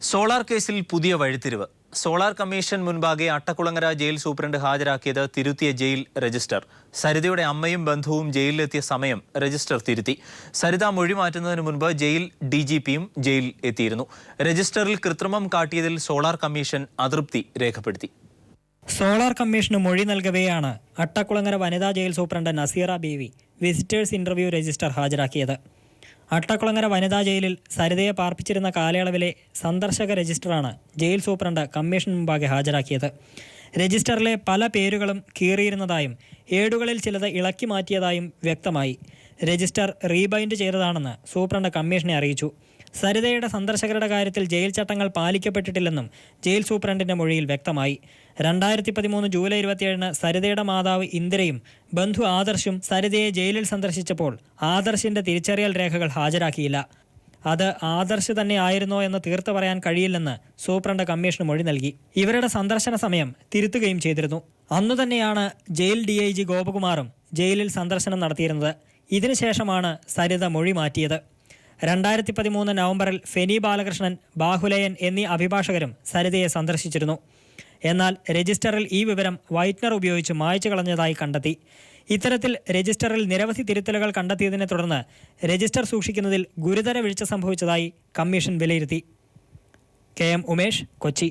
Solar കേസിൽ പുതിയ വഴിത്തിരിവ്. സോളാർ കമ്മീഷൻ മുൻപാകെ അട്ടക്കുളങ്ങര ജയിൽ സൂപ്രണ്ട് ഹാജരാക്കിയത് തിരുത്തിയ ജയിൽ രജിസ്റ്റർ. സരിതയുടെ അമ്മയും ബന്ധുവും ജയിലിലെത്തിയ സമയം രജിസ്റ്റർ തിരുത്തി. സരിത മൊഴി മാറ്റുന്നതിന് മുൻപ് ജയിൽ DGPയും ജയിലിൽ എത്തിയിരുന്നു. രജിസ്റ്ററിൽ കൃത്രിമം കാട്ടിയതിൽ സോളാർ കമ്മീഷൻ അതൃപ്തി രേഖപ്പെടുത്തി. സോളാർ കമ്മീഷന് മൊഴി നൽകവെയാണ് അട്ടക്കുളങ്ങര വനിതാ ജയിൽ സൂപ്രണ്ട് നസീറ ബീവി വിസിറ്റേഴ്സ് ഇന്റർവ്യൂ രജിസ്റ്റർ ഹാജരാക്കിയത്. അട്ടക്കുളങ്ങര വനിതാ ജയിലിൽ സരിതയെ പാർപ്പിച്ചിരുന്ന കാലയളവിലെ സന്ദർശക രജിസ്റ്ററാണ് ജയിൽ സൂപ്രണ്ട് കമ്മീഷൻ മുമ്പാകെ ഹാജരാക്കിയത്. രജിസ്റ്ററിലെ പല പേരുകളും കീറിയിരുന്നതായും ഏടുകളിൽ ചിലത് ഇളക്കി മാറ്റിയതായും വ്യക്തമായി. രജിസ്റ്റർ റീബൈൻഡ് ചെയ്തതാണെന്ന് സൂപ്രണ്ട് കമ്മീഷനെ അറിയിച്ചു. സരിതയുടെ സന്ദർശകരുടെ കാര്യത്തിൽ ജയിൽ ചട്ടങ്ങൾ പാലിക്കപ്പെട്ടിട്ടില്ലെന്നും ജയിൽ സൂപ്രണ്ടിന്റെ മൊഴിയിൽ വ്യക്തമായി. 2013 ജൂലൈ 27 സരിതയുടെ മാതാവ് ഇന്ദിരയും ബന്ധു ആദർശും സരിതയെ ജയിലിൽ സന്ദർശിച്ചപ്പോൾ ആദർശിന്റെ തിരിച്ചറിയൽ രേഖകൾ ഹാജരാക്കിയില്ല. അത് ആദർശ് തന്നെ ആയിരുന്നോ എന്ന് തീർത്ത് പറയാൻ കഴിയില്ലെന്ന് സൂപ്രണ്ട് കമ്മീഷന് മൊഴി നൽകി. ഇവരുടെ സന്ദർശന സമയം തിരുത്തുകയും ചെയ്തിരുന്നു. അന്നു തന്നെയാണ് ജയിൽ DIG ഗോപകുമാറും ജയിലിൽ സന്ദർശനം നടത്തിയിരുന്നത്. ഇതിനുശേഷമാണ് സരിത മൊഴി മാറ്റിയത്. 2013 നവംബറിൽ ഫെനി ബാലകൃഷ്ണൻ, ബാഹുലയൻ എന്നീ അഭിഭാഷകരും സരിതയെ സന്ദർശിച്ചിരുന്നു. എന്നാൽ രജിസ്റ്ററിൽ ഈ വിവരം വൈറ്റ്നർ ഉപയോഗിച്ച് മായ്ച്ചു കളഞ്ഞതായി കണ്ടെത്തി. ഇത്തരത്തിൽ രജിസ്റ്ററിൽ നിരവധി തിരുത്തലുകൾ കണ്ടെത്തിയതിനെ തുടർന്ന് രജിസ്റ്റർ സൂക്ഷിക്കുന്നതിൽ ഗുരുതര വീഴ്ച സംഭവിച്ചതായി കമ്മീഷൻ വിലയിരുത്തി. KM Umesh, Kochi.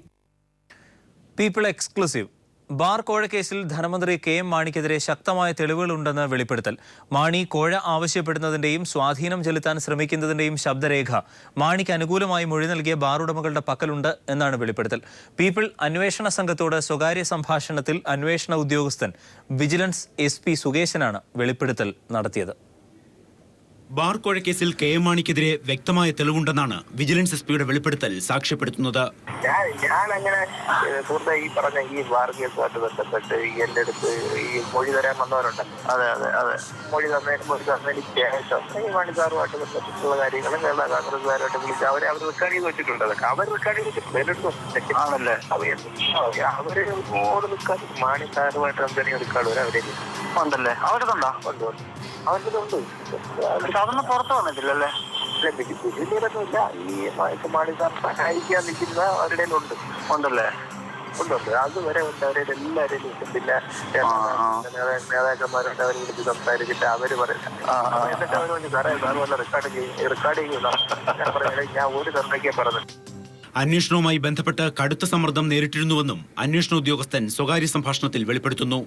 People exclusive. Bar കോഴ കേസിൽ ധനമന്ത്രി KM മാണിക്കെതിരെ ശക്തമായ തെളിവുകളുണ്ടെന്ന് വെളിപ്പെടുത്തൽ. മാണി കോഴ ആവശ്യപ്പെടുന്നതിന്റെയും സ്വാധീനം ചെലുത്താൻ ശ്രമിക്കുന്നതിന്റെയും ശബ്ദരേഖ മാണിക്ക് അനുകൂലമായി മൊഴി നൽകിയ ബാർ ഉടമകളുടെ പക്കലുണ്ട് എന്നാണ് വെളിപ്പെടുത്തൽ. പീപ്പിൾ അന്വേഷണ സംഘത്തോട് സ്വകാര്യ സംഭാഷണത്തിൽ അന്വേഷണ ഉദ്യോഗസ്ഥൻ വിജിലൻസ് SP സുകേശനാണ് വെളിപ്പെടുത്തൽ നടത്തിയത്. ബാർ കോഴ കേസിൽ KM മാണിക്കെതിരെ വ്യക്തമായ തെളിവുണ്ടെന്നാണ് വിജിലൻസ് SPയുടെ വെളിപ്പെടുത്തൽ സാക്ഷ്യപ്പെടുത്തുന്നത്. ഞാൻ അങ്ങനെ ഈ പറഞ്ഞ ഈ ബാർ കേസുമായിട്ട് ബന്ധപ്പെട്ട് എന്റെ അടുത്ത് ഈ മൊഴി തരാൻ വന്നവരുണ്ട്. അതെ മൊഴി തന്നതിന് ശേഷം ഈ മണിക്കാറുമായിട്ട് ബന്ധപ്പെട്ടുള്ള കാര്യങ്ങൾ കേരള കോൺഗ്രസ്സുകാരുമായിട്ട് വിളിച്ച് അവർ റെക്കോർഡ് ചെയ്ത് വെച്ചിട്ടുണ്ട്. അതൊക്കെ അവർ റെക്കോർഡ് ചെയ്തിട്ടുണ്ട് ആണല്ലേ. അവര് ഓട് നിൽക്കാതെ മാണിക്കാരുമായിട്ട് എന്തെങ്കിലും റെക്കോർഡ് വരെ അവരെ ഉണ്ടല്ലേ. അവരുണ്ടോ? ഉണ്ട്. അവർക്കിതുണ്ട്. അതൊന്നും പുറത്ത് വന്നിട്ടില്ലല്ലേ. ഇതിലൊന്നുമില്ല. ഈ മാണിക്കാർ സഹായിക്കാൻ നിൽക്കുന്ന അവരുടെ ഉണ്ടല്ലേ. ഉണ്ട്. അതുവരെ ഉണ്ട്. അവരുടെ എല്ലാവരും ഉണ്ട്. പിന്നെ നേതാക്കന്മാരുണ്ട്. അവർ വിളിച്ച് സംസാരിച്ചിട്ട് അവര് പറയില്ല. എന്നിട്ട് അവർ പറഞ്ഞു സാറേ വല്ല റെക്കോർഡ് ചെയ്യുന്ന ഞാൻ പറയാ ഞാൻ ഒരു തന്നൊക്കെ പറഞ്ഞു. അന്വേഷണവുമായി ബന്ധപ്പെട്ട് കടുത്ത സമ്മർദ്ദം നേരിട്ടിരുന്നുവെന്നും അന്വേഷണ ഉദ്യോഗസ്ഥൻ സ്വകാര്യ സംഭാഷണത്തിൽ വെളിപ്പെടുത്തുന്നു.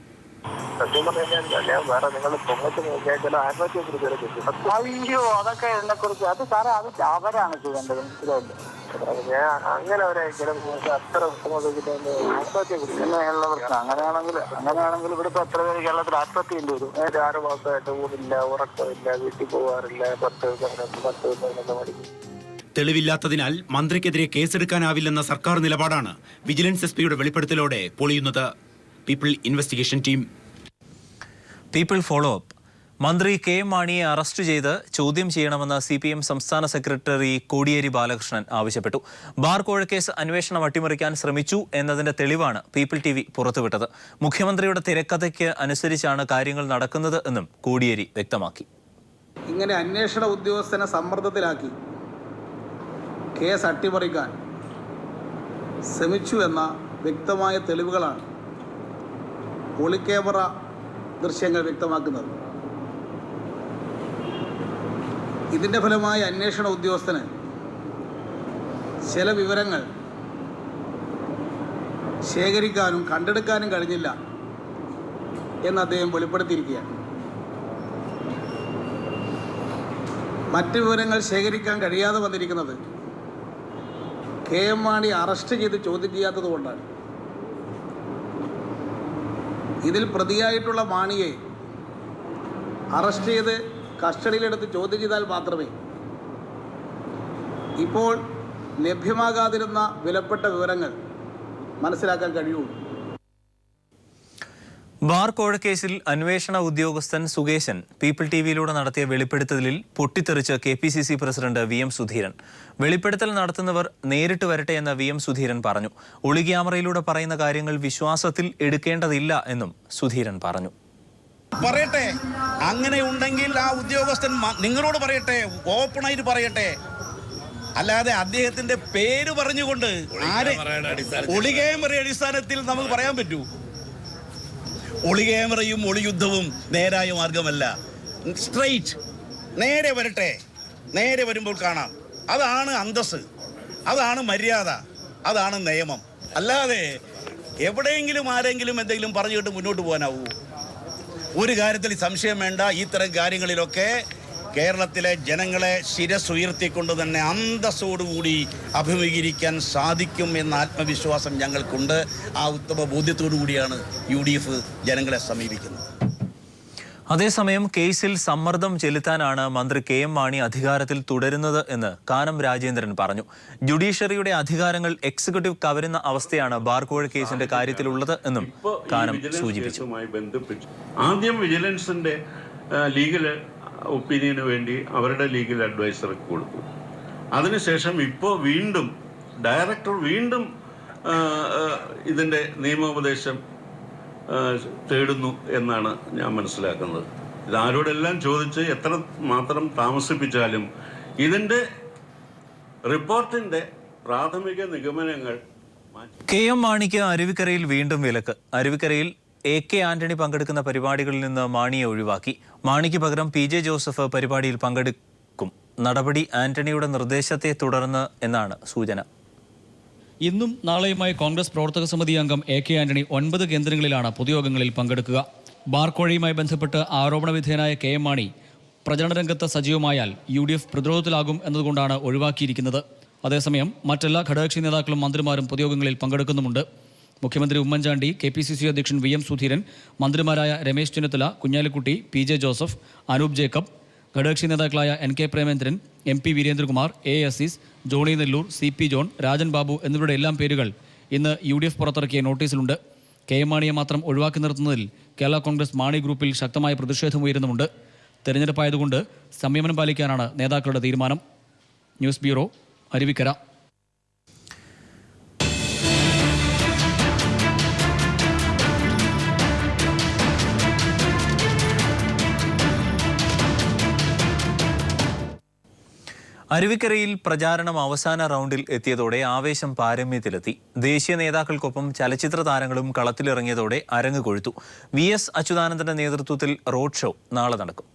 വേറെ നിങ്ങൾ പൊങ്ങത്ത് നോക്കിയാൽ ചില ആത്മഹത്യ. അയ്യോ അതൊക്കെ എന്നെ കുറിച്ച് അത് സാറേ അത് അവരാണ് ചെയ്യേണ്ടത്. ഞാൻ അങ്ങനെ അവരെ അത്ര ആത്മഹത്യ കുറിച്ച് അങ്ങനെയാണെങ്കിൽ ഇവിടെ ഇപ്പൊ എത്ര പേര് കേരളത്തിൽ ആത്മഹത്യ ചെയ്യേണ്ടി വരും. 6 മാസമായിട്ട് ഊരില്ല, ഉറക്കമില്ല, വീട്ടിൽ പോകാറില്ല, 10 മണിക്ക്. തെളിവില്ലാത്തതിനാൽ മന്ത്രിക്കെതിരെ കേസെടുക്കാനാവില്ലെന്ന സർക്കാർ നിലപാടാണ് വിജിലൻസ് SPയുടെ വെളിപ്പെടുത്തലോടെ പൊളിയുന്നത്. People investigation team. People follow up. മന്ത്രി KM മാണിയെ അറസ്റ്റ് ചെയ്ത് ചോദ്യം ചെയ്യണമെന്ന് CPM സംസ്ഥാന സെക്രട്ടറി കോടിയേരി ബാലകൃഷ്ണൻ ആവശ്യപ്പെട്ടു. ബാർ കോഴക്കേസ് അന്വേഷണം അട്ടിമറിക്കാൻ ശ്രമിച്ചു എന്നതിന്റെ തെളിവാണ് പീപ്പിൾ TV പുറത്തുവിട്ടത്. മുഖ്യമന്ത്രിയുടെ തിരക്കഥയ്ക്ക് അനുസരിച്ചാണ് കാര്യങ്ങൾ നടക്കുന്നത് എന്നും കോടിയേരി വ്യക്തമാക്കി. ഇങ്ങനെ അന്വേഷണ ഉദ്യോഗസ്ഥനെ സമ്മർദ്ദത്തിലാക്കി കേസ് അട്ടിമറിക്കാൻ ശ്രമിച്ചു എന്ന വ്യക്തമായ തെളിവുകളാണ് ഒളിക്യാമറ ദൃശ്യങ്ങൾ വ്യക്തമാക്കുന്നത്. ഇതിൻ്റെ ഫലമായി അന്വേഷണ ഉദ്യോഗസ്ഥന് ചില വിവരങ്ങൾ ശേഖരിക്കാനും കണ്ടെടുക്കാനും കഴിഞ്ഞില്ല എന്ന് അദ്ദേഹം വെളിപ്പെടുത്തിയിരിക്കുകയാണ്. മറ്റ് വിവരങ്ങൾ ശേഖരിക്കാൻ കഴിയാതെ വന്നിരിക്കുന്നത് KM മാണി അറസ്റ്റ് ചെയ്ത് ചോദ്യം ചെയ്യാത്തത് കൊണ്ടാണ്. ഇതിൽ പ്രതിയായിട്ടുള്ള മാണിയെ അറസ്റ്റ് ചെയ്ത് കസ്റ്റഡിയിലെടുത്ത് ചോദ്യം ചെയ്താൽ മാത്രമേ ഇപ്പോൾ ലഭ്യമാകാതിരുന്ന വിലപ്പെട്ട വിവരങ്ങൾ മനസ്സിലാക്കാൻ കഴിയുള്ളൂ. ബാർ കോഴക്കേസിൽ അന്വേഷണ ഉദ്യോഗസ്ഥൻ സുകേശൻ പീപ്പിൾ TVയിലൂടെ നടത്തിയ വെളിപ്പെടുത്തലിൽ പൊട്ടിത്തെറിച്ച് KPCC പ്രസിഡന്റ് VM സുധീരൻ. വെളിപ്പെടുത്തൽ നടത്തുന്നവർ നേരിട്ട് വരട്ടെ എന്ന് VM സുധീരൻ പറഞ്ഞു. ഒളിക്യാമറയിലൂടെ പറയുന്ന കാര്യങ്ങൾ വിശ്വാസത്തിൽ എടുക്കേണ്ടതില്ല എന്നും സുധീരൻ പറഞ്ഞു. പറയട്ടെ, അങ്ങനെ ഉണ്ടെങ്കിൽ ആ ഉദ്യോഗസ്ഥൻ നിങ്ങളോട് പറയട്ടെ, ഓപ്പണായിട്ട് പറയട്ടെ. അല്ലാതെ അദ്ദേഹത്തിന്റെ പേര് പറഞ്ഞുകൊണ്ട് ഒളിക്യാമറ അടിസ്ഥാനത്തിൽ നമുക്ക് പറയാൻ പറ്റൂ? ഒളിക്യാമറയും ഒളിയുദ്ധവും നേരായ മാർഗമല്ല. സ്ട്രെയിറ്റ് നേരെ വരട്ടെ, നേരെ വരുമ്പോൾ കാണാം. അതാണ് അന്തസ്സ്, അതാണ് മര്യാദ, അതാണ് നിയമം. അല്ലാതെ എവിടെയെങ്കിലും ആരെങ്കിലും എന്തെങ്കിലും പറഞ്ഞിട്ട് മുന്നോട്ട് പോകാനാവൂ? ഒരു കാര്യത്തിൽ സംശയം വേണ്ട, ഇത്തരം കാര്യങ്ങളിലൊക്കെ കേരളത്തിലെ ജനങ്ങളെ ശിരസുയർത്തിക്കൊണ്ട് തന്നെ അന്തസ്സോടുകൂടി അഭിമുഖീകരിക്കാൻ സാധിക്കും എന്ന ആത്മവിശ്വാസം ഞങ്ങൾക്കുണ്ട്. ആ ഉത്തമ ബോധ്യത്തോടു കൂടിയാണ് UDF ജനങ്ങളെ സമീപിക്കുന്നത്. അതേസമയം കേസിൽ സമ്മർദ്ദം ചെലുത്താനാണ് മന്ത്രി KM മാണി അധികാരത്തിൽ തുടരുന്നത് എന്ന് കാനം രാജേന്ദ്രൻ പറഞ്ഞു. ജുഡീഷ്യറിയുടെ അധികാരങ്ങൾ എക്സിക്യൂട്ടീവ് കവരുന്ന അവസ്ഥയാണ് ബാർക്കോഴ കേസിന്റെ കാര്യത്തിലുള്ളത് എന്നും കാനം സൂചിപ്പിച്ചു. ആദ്യം വിജിലൻസിന്റെ ലീഗൽ ഒപ്പീനിയന് വേണ്ടി അവരുടെ ലീഗൽ അഡ്വൈസർക്ക് കൊടുത്തു. അതിനുശേഷം ഇപ്പോൾ വീണ്ടും ഡയറക്ടർ വീണ്ടും ഇതിൻ്റെ നിയമോപദേശം തേടുന്നു എന്നാണ് ഞാൻ മനസ്സിലാക്കുന്നത്. ഇതാരോടെല്ലാം ചോദിച്ച് എത്ര മാത്രം താമസിപ്പിച്ചാലും ഇതിൻ്റെ റിപ്പോർട്ടിൻ്റെ പ്രാഥമിക നിഗമനങ്ങൾ KM മാണിക്ക് അരുവിക്കരയിൽ വീണ്ടും വിലക്ക്. അരുവിക്കരയിൽ AK ആന്റണി പങ്കെടുക്കുന്ന പരിപാടികളിൽ നിന്ന് മാണിയെ ഒഴിവാക്കി. മാണിക്ക് പകരം PJ ജോസഫ് പരിപാടിയിൽ പങ്കെടുക്കും. നടപടി ആന്റണിയുടെ നിർദ്ദേശത്തെ തുടർന്ന് എന്നാണ് സൂചന. ഇന്നും നാളെയുമായി കോൺഗ്രസ് പ്രവർത്തക സമിതി അംഗം AK ആന്റണി 9 കേന്ദ്രങ്ങളിലാണ് പൊതുയോഗങ്ങളിൽ പങ്കെടുക്കുക. ബാർക്കോഴയുമായി ബന്ധപ്പെട്ട് ആരോപണ വിധേയനായ KM മാണി പ്രചരണ രംഗത്ത് സജീവമായാൽ UDF പ്രതിരോധത്തിലാകും എന്നതുകൊണ്ടാണ് ഒഴിവാക്കിയിരിക്കുന്നത്. അതേസമയം മറ്റെല്ലാ ഘടകകക്ഷി നേതാക്കളും മന്ത്രിമാരും പൊതുയോഗങ്ങളിൽ പങ്കെടുക്കുന്നുമുണ്ട്. മുഖ്യമന്ത്രി ഉമ്മൻചാണ്ടി, KPCC അധ്യക്ഷൻ VM സുധീരൻ, മന്ത്രിമാരായ രമേശ് ചെന്നിത്തല, കുഞ്ഞാലിക്കുട്ടി, PJ ജോസഫ്, അനൂപ് ജേക്കബ്, ഘടകകക്ഷി നേതാക്കളായ NK Premendran, MP Veerendrakumar, A Azeez, Johnny Nelloor, CP John, Rajan Babu എന്നിവരുടെ എല്ലാം പേരുകൾ ഇന്ന് UDF പുറത്തിറക്കിയ നോട്ടീസിലുണ്ട്. KM മാണിയെ മാത്രം ഒഴിവാക്കി നിർത്തുന്നതിൽ കേരള കോൺഗ്രസ് മാണി ഗ്രൂപ്പിൽ ശക്തമായ പ്രതിഷേധമുയരുന്നുമുണ്ട്. തെരഞ്ഞെടുപ്പായതുകൊണ്ട് സംയമനം പാലിക്കാനാണ് നേതാക്കളുടെ തീരുമാനം. News bureau, Aruvikkara. അരുവിക്കരയിൽ പ്രചാരണം അവസാന റൗണ്ടിൽ എത്തിയതോടെ ആവേശം പാരമ്യത്തിലെത്തി. ദേശീയ നേതാക്കൾക്കൊപ്പം ചലച്ചിത്ര താരങ്ങളും കളത്തിലിറങ്ങിയതോടെ അരങ്ങ് കൊഴുത്തു. VS അച്യുതാനന്ദന്റെ നേതൃത്വത്തിൽ റോഡ് ഷോ നാളെ നടക്കും.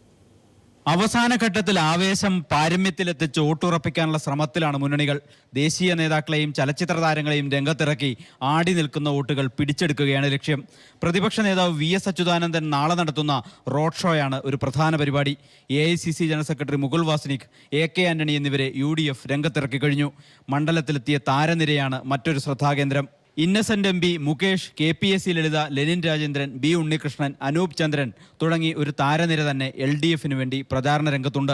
അവസാന ഘട്ടത്തിൽ ആവേശം പാരമ്യത്തിലെത്തിച്ച് വോട്ടുറപ്പിക്കാനുള്ള ശ്രമത്തിലാണ് മുന്നണികൾ. ദേശീയ നേതാക്കളെയും ചലച്ചിത്ര താരങ്ങളെയും രംഗത്തിറക്കി ആടി നിൽക്കുന്ന വോട്ടുകൾ പിടിച്ചെടുക്കുകയാണ് ലക്ഷ്യം. പ്രതിപക്ഷ നേതാവ് VS അച്യുതാനന്ദൻ നാളെ നടത്തുന്ന റോഡ് ഷോയാണ് ഒരു പ്രധാന പരിപാടി. AICC general secretary Mukul Wasnik, AK Antony എന്നിവരെ UDF രംഗത്തിറക്കി കഴിഞ്ഞു. മണ്ഡലത്തിലെത്തിയ താരനിരയാണ് മറ്റൊരു ശ്രദ്ധാകേന്ദ്രം. ഇന്നസെന്റ് MP, മുകേഷ്, KPSC ലളിത, ലെനിൻ രാജേന്ദ്രൻ, B ഉണ്ണികൃഷ്ണൻ, അനൂപ് ചന്ദ്രൻ തുടങ്ങി ഒരു താരനിര തന്നെ LDFന് വേണ്ടി പ്രചാരണ രംഗത്തുണ്ട്.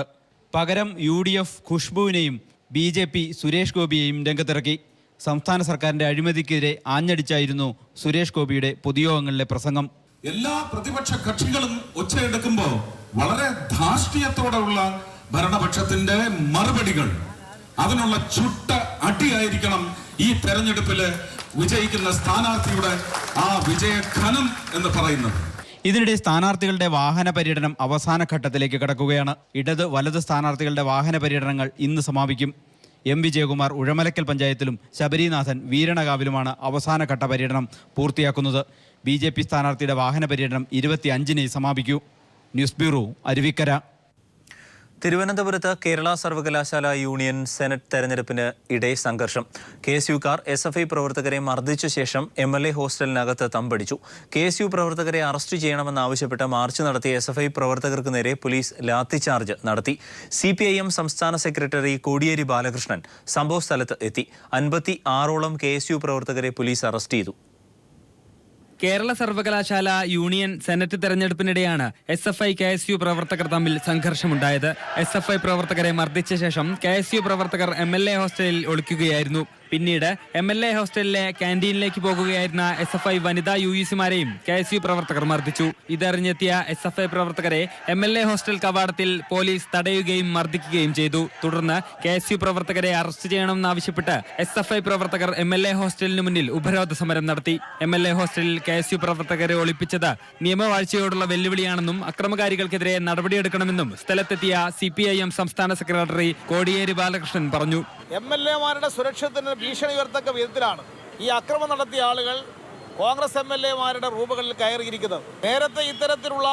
പകരം UDF ഖുഷ്ബുവിനെയും BJP സുരേഷ് ഗോപിയെയും രംഗത്തിറക്കി. സംസ്ഥാന സർക്കാരിന്റെ അഴിമതിക്കെതിരെ ആഞ്ഞടിച്ചായിരുന്നു സുരേഷ് ഗോപിയുടെ പൊതുയോഗങ്ങളിലെ പ്രസംഗം. എല്ലാ പ്രതിപക്ഷ കക്ഷികളും ഒച്ചയെടുക്കുമ്പോൾ വളരെ ധാർഷ്ട്യത്തോടെയുള്ള ഭരണപക്ഷത്തിന്റെ മറുപടികൾ, അതിനുള്ള ചുട്ട അടിയായിരിക്കണം ഈ തെരഞ്ഞെടുപ്പില് വിജയിക്കുന്ന സ്ഥാനാർത്ഥിയുടെ ആ വിജയഘനം എന്ന് പറയുന്നത്. ഇതിനിടെ സ്ഥാനാർത്ഥികളുടെ വാഹന പര്യടനം അവസാന ഘട്ടത്തിലേക്ക് കടക്കുകയാണ്. ഇടത് വലത് സ്ഥാനാർത്ഥികളുടെ വാഹന പര്യടനങ്ങൾ ഇന്ന് സമാപിക്കും. M വിജയകുമാർ ഉഴമലക്കൽ പഞ്ചായത്തിലും ശബരിനാഥൻ വീരണകാവിലുമാണ് അവസാനഘട്ട പര്യടനം പൂർത്തിയാക്കുന്നത്. BJP സ്ഥാനാർത്ഥിയുടെ വാഹന പര്യടനം 25-ന് സമാപിക്കൂ. News bureau, Aruvikkara. തിരുവനന്തപുരത്ത് കേരള സർവകലാശാല യൂണിയൻ സെനറ്റ് തെരഞ്ഞെടുപ്പിന് ഇടെ സംഘർഷം. KSUക്കാർ SFI പ്രവർത്തകരെ മർദ്ദിച്ച ശേഷം MLA ഹോസ്റ്റലിനകത്ത് തമ്പടിച്ചു. KSU പ്രവർത്തകരെ അറസ്റ്റ് ചെയ്യണമെന്നാവശ്യപ്പെട്ട് മാർച്ച് നടത്തിയ SFI പ്രവർത്തകർക്ക് നേരെ പോലീസ് ലാത്തിചാർജ് നടത്തി. CPIM സംസ്ഥാന സെക്രട്ടറി കോടിയേരി ബാലകൃഷ്ണൻ സംഭവസ്ഥലത്ത് എത്തി. 56ഓളം KSU പ്രവർത്തകരെ പോലീസ് അറസ്റ്റ് ചെയ്തു. കേരള സർവകലാശാല യൂണിയൻ സെനറ്റ് തെരഞ്ഞെടുപ്പിനിടെയാണ് SFI KSU പ്രവർത്തകർ തമ്മിൽ സംഘർഷമുണ്ടായത്. SFI പ്രവർത്തകരെ മർദ്ദിച്ച ശേഷം KSU പ്രവർത്തകർ MLA ഹോസ്റ്റലിൽ ഒളിക്കുകയായിരുന്നു. പിന്നീട് MLA ഹോസ്റ്റലിലെ ക്യാന്റീനിലേക്ക് പോകുകയായിരുന്ന SFI വനിതാ UECമാരെയും KSU പ്രവർത്തകർ മർദ്ദിച്ചു. ഇതറിഞ്ഞെത്തിയ SFI പ്രവർത്തകരെ MLA ഹോസ്റ്റൽ കവാടത്തിൽ പോലീസ് തടയുകയും മർദ്ദിക്കുകയും ചെയ്തു. തുടർന്ന് KSU പ്രവർത്തകരെ അറസ്റ്റ് ചെയ്യണമെന്നാവശ്യപ്പെട്ട് SFI പ്രവർത്തകർ MLA ഹോസ്റ്റലിന് മുന്നിൽ ഉപരോധ സമരം നടത്തി. MLA ഹോസ്റ്റലിൽ KSU പ്രവർത്തകരെ ഒളിപ്പിച്ചത് നിയമവാഴ്ചയോടുള്ള വെല്ലുവിളിയാണെന്നും അക്രമകാരികൾക്കെതിരെ നടപടിയെടുക്കണമെന്നും സ്ഥലത്തെത്തിയ CPIM സംസ്ഥാന സെക്രട്ടറി കോടിയേരി ബാലകൃഷ്ണൻ പറഞ്ഞു. MLA-മാരുടെ സുരക്ഷത്തിന് ഭീഷണി ഉയർത്തക്ക വിധത്തിലാണ് ഈ അക്രമം നടത്തിയ ആളുകൾ കോൺഗ്രസ് MLA-മാരുടെ റൂമുകളിൽ കയറിയിരിക്കുന്നത്. നേരത്തെ ഇത്തരത്തിലുള്ള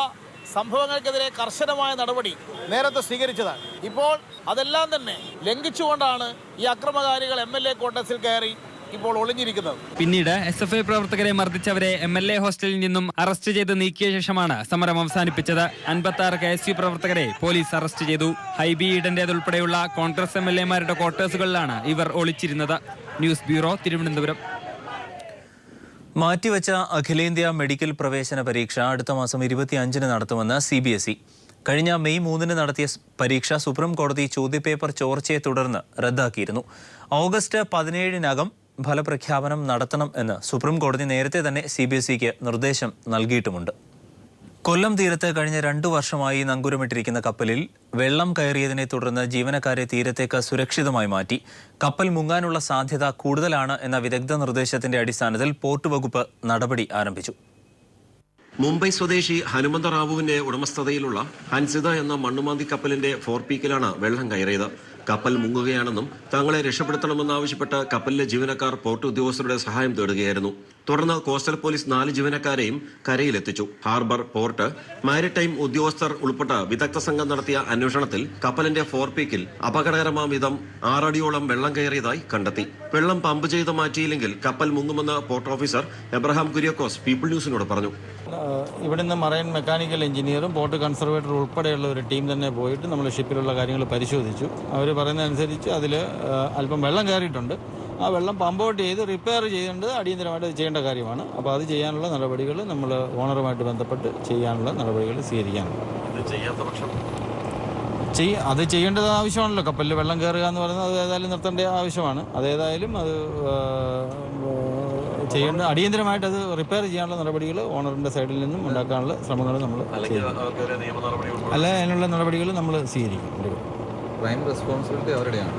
സംഭവങ്ങൾക്കെതിരെ കർശനമായ നടപടി നേരത്തെ സ്വീകരിച്ചതാണ്. ഇപ്പോൾ അതെല്ലാം തന്നെ ലംഘിച്ചുകൊണ്ടാണ് ഈ അക്രമകാരികൾ MLA ക്വാർട്ടേഴ്സിൽ കയറി ഇപ്പോൾ ഒളിഞ്ഞിരിക്കുന്നത്. പിന്നീട് SFI പ്രവർത്തകരെ മർദ്ദിച്ചവരെ MLA ഹോസ്റ്റലിൽ നിന്നും അറസ്റ്റ് ചെയ്ത് നീക്കിയ ശേഷമാണ് സമരം അവസാനിപ്പിച്ചത്. 56 KSU പ്രവർത്തകരെ പോലീസ് അറസ്റ്റ് ചെയ്തു. ഹൈബി ഈഡന്റേതുൾപ്പെടെയുള്ള കോൺഗ്രസ് MLA-മാരുടെ ക്വാർട്ടേഴ്സുകളിലാണ് ഇവർ ഒളിച്ചിരുന്നത്. News bureau, Thiruvananthapuram. മാറ്റിവെച്ച അഖിലേന്ത്യാ മെഡിക്കൽ പ്രവേശന പരീക്ഷ അടുത്ത മാസം 25-ന് നടത്തുമെന്ന് CBSE. കഴിഞ്ഞ മെയ് 3-ന് നടത്തിയ പരീക്ഷ സുപ്രീം കോടതി ചോദ്യപേപ്പർ ചോർച്ചയെ തുടർന്ന് റദ്ദാക്കിയിരുന്നു. ഓഗസ്റ്റ് 17-നകം ഫലപ്രഖ്യാപനം നടത്തണം എന്ന് സുപ്രീം കോടതി നേരത്തെ തന്നെ CBSEക്ക് നിർദ്ദേശം നൽകിയിട്ടുമുണ്ട്. കൊല്ലം തീരത്ത് കഴിഞ്ഞ 2 വർഷമായി നങ്കൂരമിട്ടിരിക്കുന്ന കപ്പലിൽ വെള്ളം കയറിയതിനെ തുടർന്ന് ജീവനക്കാരെ തീരത്തേക്ക് സുരക്ഷിതമായി മാറ്റി. കപ്പൽ മുങ്ങാനുള്ള സാധ്യത കൂടുതലാണ് എന്ന വിദഗ്ധ നിർദ്ദേശത്തിന്റെ അടിസ്ഥാനത്തിൽ പോർട്ട് വകുപ്പ് നടപടി ആരംഭിച്ചു. മുംബൈ സ്വദേശി ഹനുമന്ത റാവുവിന്റെ ഉടമസ്ഥതയിലുള്ള ഹൻസിത എന്ന മണ്ണുമാന്തി കപ്പലിന്റെ ഫോർപീക്കിലാണ് വെള്ളം കയറിയത്. കപ്പൽ മുങ്ങുകയാണെന്നും തങ്ങളെ രക്ഷപ്പെടുത്തണമെന്നാവശ്യപ്പെട്ട് കപ്പലിലെ ജീവനക്കാർ പോർട്ട് ഉദ്യോഗസ്ഥരുടെ സഹായം തേടുകയായിരുന്നു. തുടർന്ന് കോസ്റ്റൽ പോലീസ് 4 ജീവനക്കാരെയും കരയിലെത്തിച്ചു. ഹാർബർ, പോർട്ട്, മാരിടൈം ഉദ്യോഗസ്ഥർ ഉൾപ്പെട്ട വിദഗ്ധ സംഘം നടത്തിയ അന്വേഷണത്തിൽ കപ്പലിന്റെ ഫോർപീക്കിൽ അപകടകരമാം വിധം 6 അടിയോളം വെള്ളം കയറിയതായി കണ്ടെത്തി. വെള്ളം പമ്പ് ചെയ്ത് മാറ്റിയില്ലെങ്കിൽ കപ്പൽ മുങ്ങുമെന്ന് port officer Abraham Kuriakose People ന്യൂസിനോട് പറഞ്ഞു. ഇവിടുന്ന് മറൈൻ മെക്കാനിക്കൽ എഞ്ചിനീയറും പോർട്ട് കൺസർവേറ്റർ ഉൾപ്പെടെയുള്ള ഒരു ടീം തന്നെ പോയിട്ട് നമ്മൾ ഷിപ്പിലുള്ള കാര്യങ്ങൾ പരിശോധിച്ചു. അവർ പറയുന്നതനുസരിച്ച് അതിൽ അല്പം വെള്ളം കയറിയിട്ടുണ്ട്. ആ വെള്ളം പമ്പ് ഔട്ട് ചെയ്ത് റിപ്പയർ ചെയ്യേണ്ടത് അടിയന്തരമായിട്ട് ചെയ്യേണ്ട കാര്യമാണ്. അപ്പോൾ അത് ചെയ്യാനുള്ള നടപടികൾ നമ്മൾ ഓണറുമായിട്ട് ബന്ധപ്പെട്ട് ചെയ്യാനുള്ള നടപടികൾ സ്വീകരിക്കാനുണ്ട്. അത് ചെയ്യേണ്ടത് ആവശ്യമാണല്ലോ. കപ്പലിൽ വെള്ളം കയറുക എന്ന് പറയുന്നത് അത് ഏതായാലും നിർത്തേണ്ട ആവശ്യമാണ്. അതേതായാലും അത് ചെയ്യേണ്ട അടിയന്തരമായിട്ട് അത് റിപ്പയർ ചെയ്യാനുള്ള നടപടികൾ ഓണറിന്റെ സൈഡിൽ നിന്നും ഉണ്ടാക്കാനുള്ള ശ്രമങ്ങൾ നമ്മൾ അല്ല അതിനുള്ള നടപടികൾ നമ്മൾ സ്വീകരിക്കും. പ്രൈം റെസ്പോൺസിബിലിറ്റി അവരുടെയാണ്.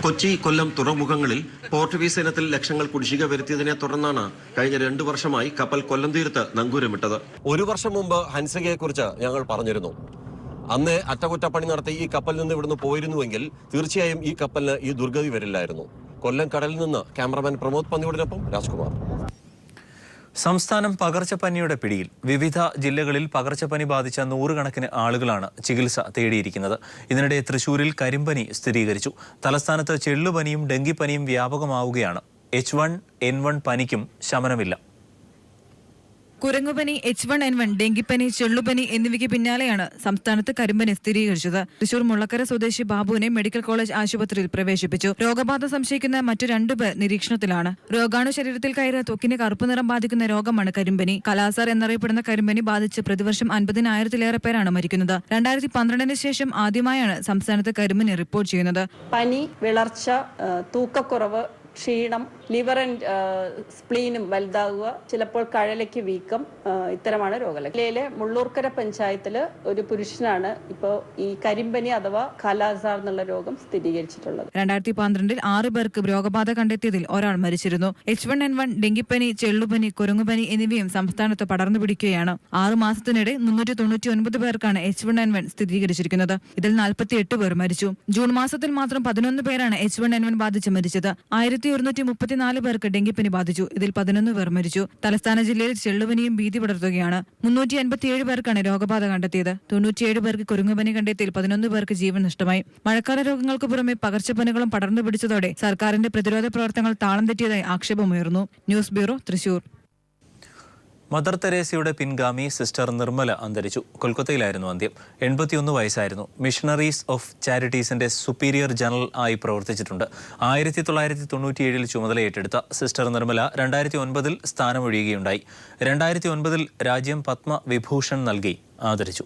കൊച്ചി, കൊല്ലം തുറമുഖങ്ങളിൽ പോർട്ട് ഫീസ് ഇനത്തിൽ ലക്ഷങ്ങൾ കുടിശ്ശിക വരുത്തിയതിനെ തുടർന്നാണ് കഴിഞ്ഞ 2 വർഷമായി കപ്പൽ കൊല്ലം തീരത്ത് നങ്കൂരമിട്ടത്. 1 വർഷം മുമ്പ് ഹൻസികയെക്കുറിച്ച് ഞങ്ങൾ പറഞ്ഞിരുന്നു. അന്ന് അറ്റകുറ്റപ്പണി നടത്തി ഈ കപ്പലിൽ നിന്ന് ഇവിടുന്ന് പോയിരുന്നുവെങ്കിൽ തീർച്ചയായും ഈ കപ്പലിന് ഈ ദുർഗതി വരില്ലായിരുന്നു. കൊല്ലം കടലിൽ നിന്ന് ക്യാമറമാൻ പ്രമോദ് പന്നിയോടിനൊപ്പം രാജ്കുമാർ. സംസ്ഥാനം പകർച്ചപ്പനിയുടെ പിടിയിൽ. വിവിധ ജില്ലകളിൽ പകർച്ചപ്പനി ബാധിച്ച 100 കണക്കിന് ആളുകളാണ് ചികിത്സ തേടിയിരിക്കുന്നത്. ഇതിനിടെ തൃശൂരിൽ കരിമ്പനി സ്ഥിരീകരിച്ചു. തലസ്ഥാനത്ത് ചെള്ളുപനിയും ഡെങ്കിപ്പനിയും വ്യാപകമാവുകയാണ്. H1N1 പനിക്കും ശമനമില്ല. കുരങ്ങുപനി, H1N1, ഡെങ്കിപ്പനി, ചെള്ളുപനി എന്നിവയ്ക്ക് പിന്നാലെയാണ് സംസ്ഥാനത്ത് കരിമ്പനി സ്ഥിരീകരിച്ചത്. തൃശൂർ മുള്ളക്കര സ്വദേശി ബാബുവിനെ മെഡിക്കൽ കോളേജ് ആശുപത്രിയിൽ പ്രവേശിപ്പിച്ചു. രോഗബാധ സംശയിക്കുന്ന മറ്റു 2 പേർ നിരീക്ഷണത്തിലാണ്. രോഗാണു ശരീരത്തിൽ കയറിയ ത്വക്കിന് കറുപ്പ് നിറം ബാധിക്കുന്ന രോഗമാണ് കരിമ്പനി. കലാസാർ എന്നറിയപ്പെടുന്ന കരിമ്പനി ബാധിച്ച് പ്രതിവർഷം 50,000-ലേറെ പേരാണ് മരിക്കുന്നത്. 2012-ന് ശേഷം ആദ്യമായാണ് സംസ്ഥാനത്ത് കരിമ്പനി റിപ്പോർട്ട് ചെയ്യുന്നത്. പനി, വിളർച്ച, തൂക്കക്കുറവ്, ക്ഷീണം, ലിവർ ആൻഡ് സ്പ്ലീനും വലുതാവുക, ചിലപ്പോൾ കഴലയ്ക്ക് വീക്കം, ഇത്തരമാണ് രോഗലക്ഷണം. ജില്ലയിലെ മുള്ളൂർക്കര പഞ്ചായത്തിൽ ഒരു പുരുഷനാണ് ഇപ്പോൾ ഈ കരിമ്പനി അഥവാ കാലാസാർ എന്നുള്ള രോഗം സ്ഥിരീകരിച്ചിട്ടുള്ളത്. 2012-ൽ 6 പേർക്ക് രോഗബാധ കണ്ടെത്തിയതിൽ ഒരാൾ മരിച്ചിരുന്നു. H1N1, ഡെങ്കിപ്പനി, ചെള്ളുപനി, കുരങ്ങുപനി എന്നിവയും സംസ്ഥാനത്ത് പടർന്നു പിടിക്കുകയാണ്. 6 മാസത്തിനിടെ 399 പേർക്കാണ് H1N1 സ്ഥിരീകരിച്ചിരിക്കുന്നത്. ഇതിൽ 48 പേർ മരിച്ചു. ജൂൺ മാസത്തിൽ മാത്രം 11 പേരാണ് H1N1 ബാധിച്ച് മരിച്ചത്. 1134 പേർക്ക് ഡെങ്കിപ്പനി ബാധിച്ചു. ഇതിൽ 11 പേർ മരിച്ചു. തലസ്ഥാന ജില്ലയിൽ ചെള്ളുപനിയും ഭീതി പടർത്തുകയാണ്. 387 പേർക്കാണ് രോഗബാധ കണ്ടെത്തിയത്. 97 പേർക്ക് കുരങ്ങുപനി കണ്ടെത്തിയതിൽ 11 പേർക്ക് ജീവൻ നഷ്ടമായി. മഴക്കാല രോഗങ്ങൾക്ക് പുറമെ പകർച്ചപ്പനികളും പടർന്നു പിടിച്ചതോടെ സർക്കാരിന്റെ പ്രതിരോധ പ്രവർത്തനങ്ങൾ താളം തെറ്റിയതായി ആക്ഷേപമുയർന്നു. News bureau, Thrissur. മദർ തെരേസയുടെ പിൻഗാമി സിസ്റ്റർ നിർമ്മല അന്തരിച്ചു. കൊൽക്കത്തയിലായിരുന്നു അന്ത്യം. 81 വയസ്സായിരുന്നു. മിഷണറീസ് ഓഫ് ചാരിറ്റീസിന്റെ സുപ്പീരിയർ ജനറൽ ആയി പ്രവർത്തിച്ചിട്ടുണ്ട്. 1997-ൽ ചുമതല ഏറ്റെടുത്ത സിസ്റ്റർ നിർമ്മല 2009-ൽ സ്ഥാനമൊഴിയുകയുണ്ടായി. 2009-ൽ രാജ്യം പത്മവിഭൂഷൺ നൽകി ആദരിച്ചു.